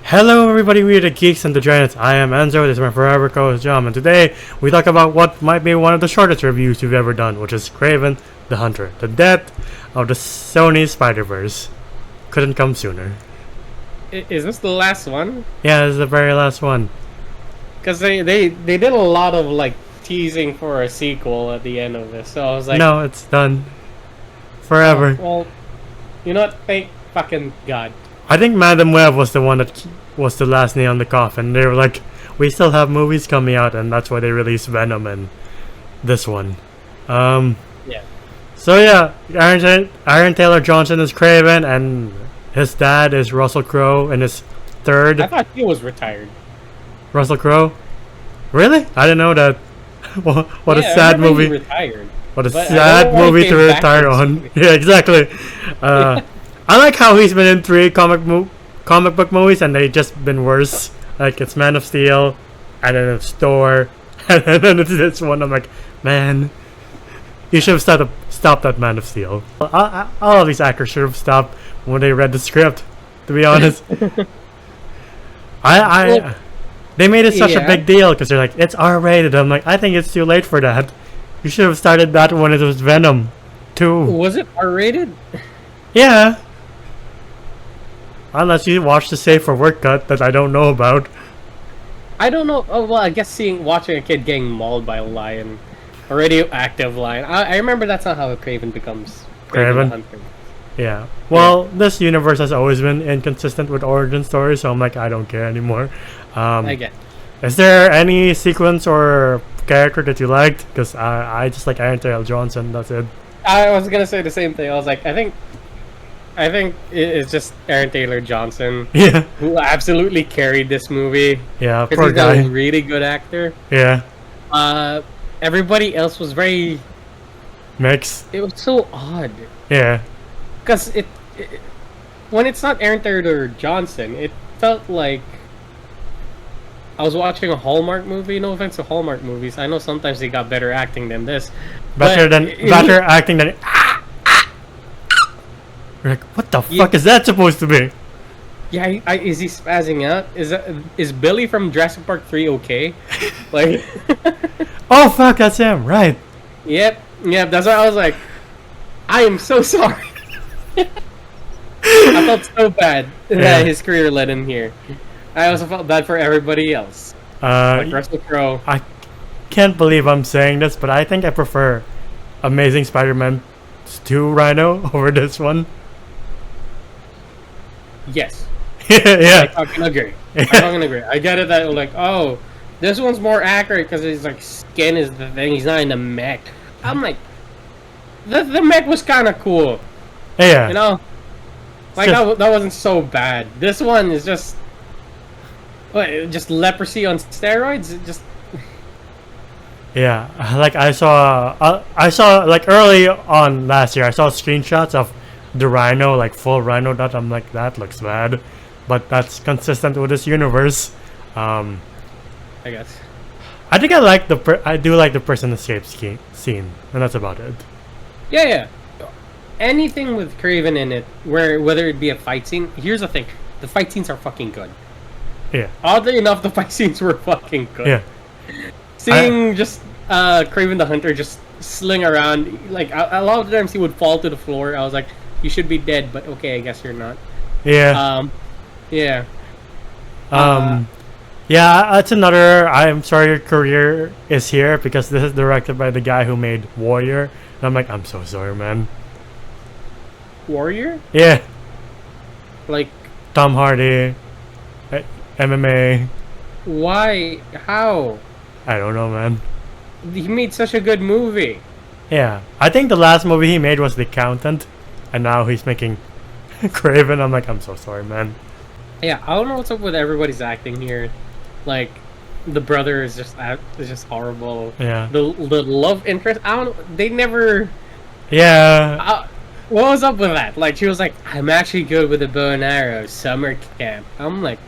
Hello everybody, we are the Geeks and the Giants. I am Enzo, this is my forever co-host John, and today we talk about what might be one of the shortest reviews we've ever done, which is Kraven the Hunter, the death of the Sony Spider-Verse. Couldn't come sooner. Is this the last one? Yeah, this is the very last one. Because they did a lot of like teasing for a sequel at the end of this, so I was like, No, it's done. Forever. well, you know what? Thank fucking God. I think Madam Web was the one that was the last nail in the coffin. They were like, we still have movies coming out, and that's why they released Venom and this one. Yeah. So yeah, Aaron Taylor Johnson is Kraven, and his dad is Russell Crowe in his third. I thought he was retired. Russell Crowe? Really? I didn't know that. What a Yeah, I sad remember he movie. retired. What a But I sad don't know why he movie to came back retire in on. this Yeah, exactly. I like how he's been in 3 comic book movies, and they just been worse. Like it's Man of Steel, and then it's Thor, and then it's this one. I'm like, man, you should have stopped that Man of Steel. All of these actors should have stopped when they read the script. To be honest, they made it such a big deal because they're like, it's R-rated. I'm like, I think it's too late for that. You should have started that when it was Venom 2. Was it R-rated? Yeah. Unless you watched the Safe for Work cut that I don't know about. I don't know. Oh well, I guess watching a kid getting mauled by a lion, a radioactive lion. I remember that's not how Kraven becomes Kraven? the Hunter. Yeah. Well, this universe has always been inconsistent with origin stories, so I'm like, I don't care anymore. I get. Is there any sequence or character that you liked? Because I just like Aaron Taylor Johnson. That's it. I was gonna say the same thing. I was like, I think it's just Aaron Taylor Johnson, Yeah. who absolutely carried this movie. Yeah. Because Poor he's guy. a really good actor. Yeah. Everybody else was very. Mix. It was so odd. Yeah. Because when it's not Aaron Taylor Johnson, it felt like I was watching a Hallmark movie. No offense to Hallmark movies. I know sometimes they got better acting than this. Better acting than. You're like, what the fuck is that supposed to be? Yeah, is he spazzing out? Is Billy from Jurassic Park 3 okay? Like, Oh fuck, that's him, right? Yep. That's why I was like, I am so sorry. I felt so bad that his career led him here. I also felt bad for everybody else. Like Russell Crowe. I can't believe I'm saying this, but I think I prefer Amazing Spider-Man 2 Rhino over this one. Yes. Yeah. I can agree. I get it that like, oh, this one's more accurate because his like skin is the thing. He's not in the mech. I'm like, the mech was kind of cool. Yeah. You know, like that wasn't so bad. This one is just, just leprosy on steroids. It just. Yeah, like I saw like early on last year, I saw screenshots of the Rhino, like full Rhino. That I'm like, that looks bad, but that's consistent with this universe. I guess. I think I do like the prison escape scene, and that's about it. Yeah. Anything with Kraven in it, whether it be a fight scene. Here's the thing: the fight scenes are fucking good. Yeah. Oddly enough, the fight scenes were fucking good. Yeah. Seeing just Kraven the Hunter just sling around, like a lot of times he would fall to the floor. I was like, you should be dead, but okay, I guess you're not. Yeah. Yeah. Yeah, that's another. I'm sorry your career is here because this is directed by the guy who made Warrior. And I'm like, I'm so sorry, man. Warrior? Yeah. Like Tom Hardy, MMA. Why? How? I don't know, man. He made such a good movie. Yeah, I think the last movie he made was The Accountant, and now he's making Kraven. I'm like, I'm so sorry, man. Yeah, I don't know what's up with everybody's acting here. Like, the brother is just horrible. Yeah. The love interest, I don't know. They never. Yeah. What was up with that? Like, she was like, I'm actually good with a bow and arrow. Summer camp. I'm like.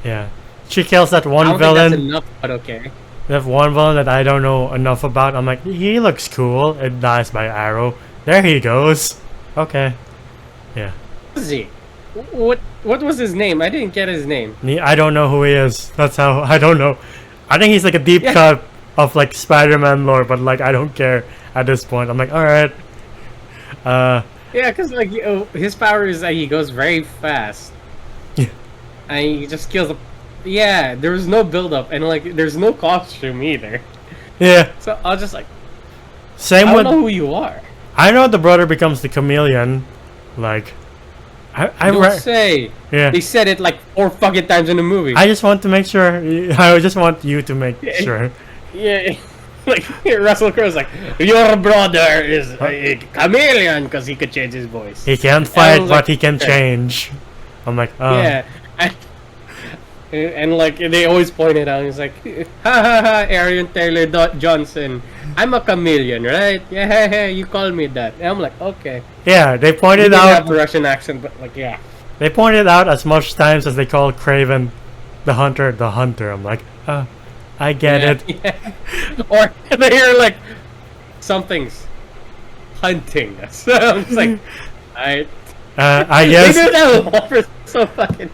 Yeah. She kills that one I don't villain. think that's enough, but okay. That one villain that I don't know enough about. I'm like, he looks cool. It dies by arrow. There he goes. Okay. Yeah. Is he? what was his name? I didn't get his name. I don't know who he is. That's how I don't know. I think he's like a deep Yeah. cut of like Spider-Man lore, but like I don't care at this point. I'm like, all right. Yeah, because like his power is that he goes very fast. Yeah. And he just kills a. Yeah, there was no build up, and like there's no costume either. Yeah. So I was just like, Same I with. don't know who you are. I know the brother becomes the chameleon. Like, I Don't say. yeah. They said it like 4 fucking times in the movie. I just want to make sure. I just want you to make Yeah. sure. Yeah, like Russell Crowe's like, your brother is a chameleon because he could change his voice. He can't I fight, was but like, he can okay. change. I'm like, oh. Yeah, and like they always point it out. He's like, ha ha ha, Aaron Taylor Johnson. I'm a chameleon, right? Yeah, you call me that. And I'm like, okay. Yeah, they He pointed didn't out. have a Russian accent, but like, yeah. They pointed out as much times as they call Kraven the Hunter the Hunter. I'm like, oh, I get it. Yeah. Or they hear like something's hunting us. So I'm just like, alright. I They guess. do that with Wolverine so fucking.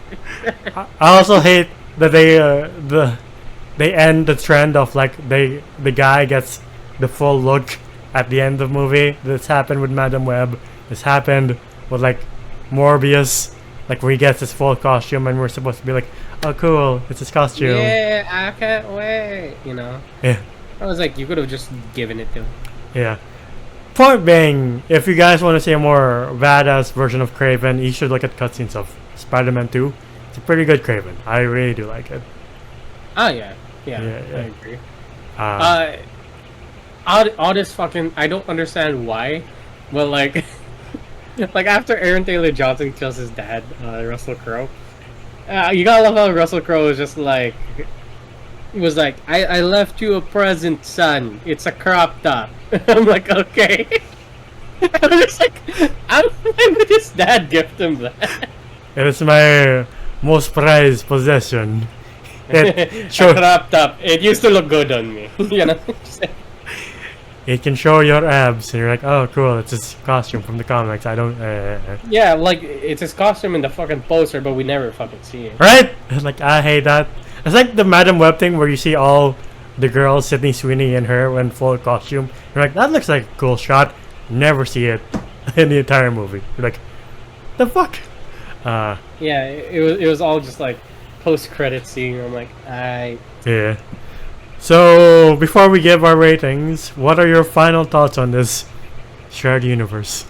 I also hate that they end the trend of like the guy gets the full look at the end of the movie. This happened with Madam Web. This happened with like Morbius, like where he gets his full costume and we're supposed to be like, oh cool, it's his costume. Yeah, I can't wait. You know. Yeah. I was like, you could have just given it to him. Yeah. Point being, if you guys want to see a more badass version of Kraven, you should look at cutscenes of Spider-Man 2. It's a pretty good Kraven. I really do like it. Oh yeah, yeah, Yeah. I agree. All this fucking, I don't understand why, but like, like after Aaron Taylor Johnson kills his dad, Russell Crowe, you gotta love how Russell Crowe was just like, he was like, I left you a present, son. It's a crop top. I'm like, okay. I'm just like, why would his dad gift him that? It is my most prized possession. It A show, crop top. It used to look good on me. You know. it can show your abs, and you're like, oh cool, it's his costume from the comics. I don't, Yeah, like it's his costume in the fucking poster, but we never fucking see it. right? Like I hate that. It's like the Madam Web thing where you see all the girls, Sydney Sweeney and her in full costume. You're like, that looks like a cool shot. Never see it in the entire movie. You're like, the fuck? Yeah, it was all just like post credit scene. I'm like, Yeah. So before we give our ratings, what are your final thoughts on this shared universe?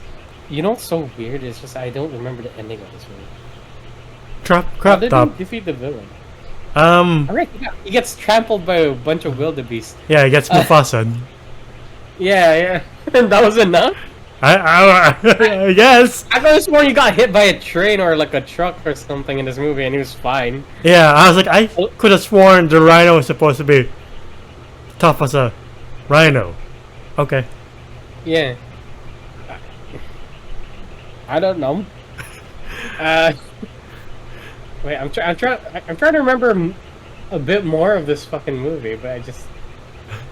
you know what's so weird? It's just I don't remember the ending of this movie. Crop How did top. he defeat the villain? All right, yeah, he gets trampled by a bunch of wildebeest. Yeah, it gets Mufasa. Yeah, and that was enough. I guess. I could have sworn he got hit by a train or like a truck or something in this movie, and he was fine. Yeah, I was like, I could have sworn the rhino was supposed to be tough as a rhino. Okay. Yeah. I don't know. Wait, I'm trying to remember a bit more of this fucking movie, but I just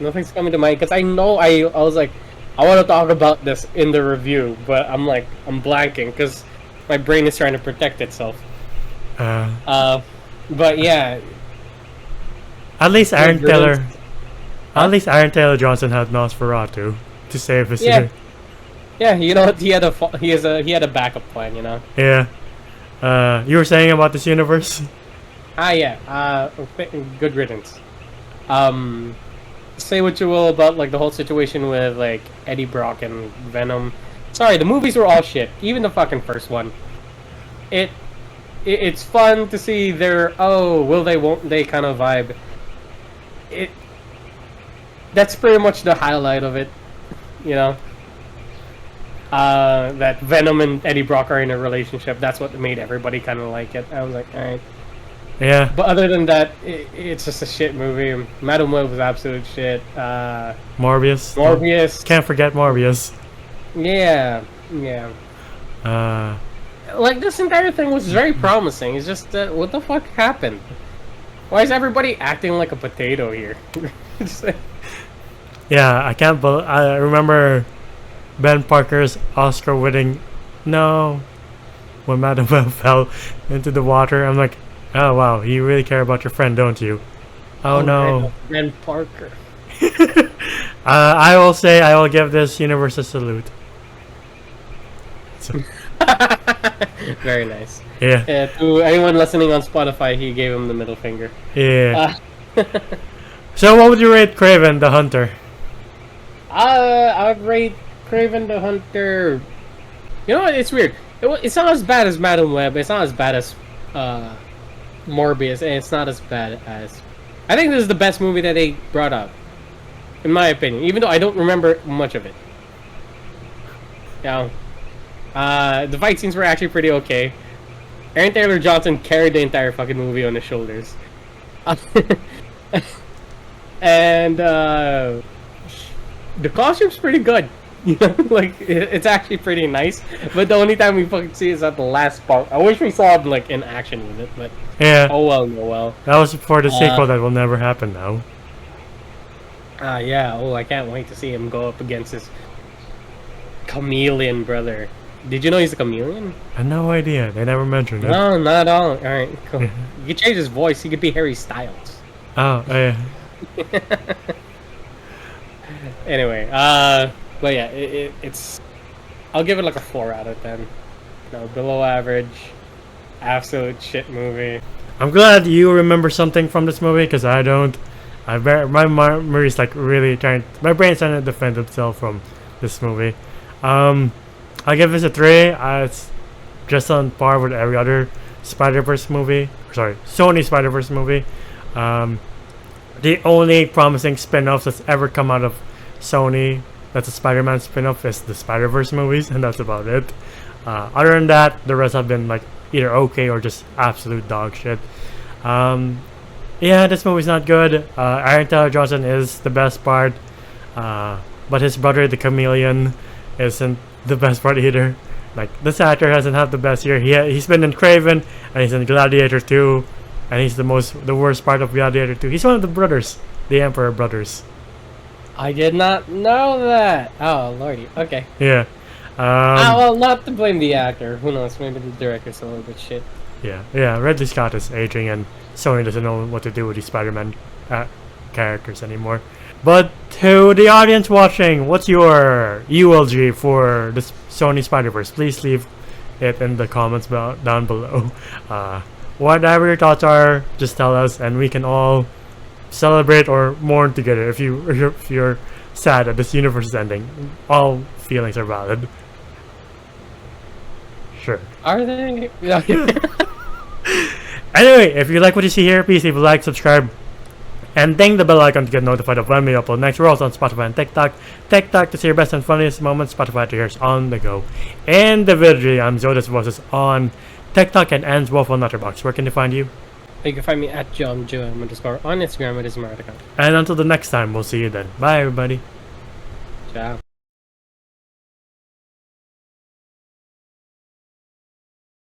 nothing's coming to mind because I know I was like I want to talk about this in the review, but I'm blanking because my brain is trying to protect itself. But yeah, At least Aaron Good Taylor. riddance. At least Aaron Taylor Johnson had Nosferatu to save his Yeah. yeah, you know what? He had a backup plan, you know. Yeah. You were saying about this universe? Yeah. Good riddance. Say what you will about like the whole situation with like Eddie Brock and Venom. Sorry, the movies were all shit. Even the fucking first one. It's fun to see their will they won't they kind of vibe. That's pretty much the highlight of it, you know. That Venom and Eddie Brock are in a relationship. That's what made everybody kind of like it. I was like, alright. Yeah. But other than that, it's just a shit movie. Madam Web was absolute shit. Morbius. Morbius. Can't forget Morbius. Yeah. Like, this entire thing was very promising. It's just, what the fuck happened? Why is everybody acting like a potato here? Yeah, I remember Ben Parker's Oscar-winning. No. when Madam Web fell into the water. I'm like, oh wow, you really care about your friend, don't you? Oh no. Ben Parker. I will say I will give this universe a salute. So, Very nice. yeah. To anyone listening on Spotify, he gave him the middle finger. Yeah. So what would you rate Kraven the Hunter? I would rate Kraven the Hunter. You know what? It's weird. It's not as bad as Madam Web. It's not as bad as Morbius, and it's not as bad as. I think this is the best movie that they brought out, in my opinion. Even though I don't remember much of it. Yeah. The fight scenes were actually pretty okay. Aaron Taylor Johnson carried the entire fucking movie on his shoulders. And the costume's pretty good. You know, like it's actually pretty nice. But the only time we fucking see is at the last part. I wish we saw him like in action with it, but Yeah. oh well, no well. That was for the sequel that will never happen now. Yeah. Oh, I can't wait to see him go up against his chameleon brother. Did you know he's a chameleon? I had no idea. They never mentioned it. No, not at all. All right, cool. You could change his voice. He could be Harry Styles. Oh, yeah. Anyway, but yeah, it's. I'll give it like a 4 out of 10. No, below average. Absolute shit movie. I'm glad you remember something from this movie because I don't. My memory's like really trying. My brain's trying to defend itself from this movie. I'll give this a 3. It's just on par with every other Spider-Verse movie. Sorry, Sony Spider-Verse movie. The only promising spin-offs that's ever come out of Sony that's a Spider-Man spin-off is the Spider-Verse movies, and that's about it. Other than that, the rest have been like either okay or just absolute dog shit. Yeah, this movie's not good. Aaron Taylor Johnson is the best part, but his brother, the chameleon, isn't the best part either. Like, this actor hasn't had the best year. He's been in Kraven, and he's in Gladiator 2, and he's the worst part of Gladiator 2. He's one of the brothers, the Emperor brothers. I did not know that. Oh lordy. Okay. Yeah. Well, not to blame the actor. Who knows? Maybe the director's a little bit shit. Yeah. Ridley Scott is aging, and Sony doesn't know what to do with these Spider-Man characters anymore. But to the audience watching, what's your ULG for the Sony Spider-Verse? Please leave it in the comments down below. Whatever your thoughts are, just tell us, and we can all celebrate or mourn together. If you're sad that this universe is ending, all feelings are valid. Sure. Are they? Anyway, if you like what you see here, please leave a like, subscribe, and ding the bell icon to get notified of when we upload next. We're also on Spotify and TikTok. TikTok to see your best and funniest moments. Spotify to hear us on the go. Individually, I'm Zoda's Voices on TikTok and Ann's Wolf on Letterboxd. Where can they find you? You can find me at JohnJoM_ on Instagram. It is my account. And until the next time, we'll see you then. Bye, everybody. Ciao.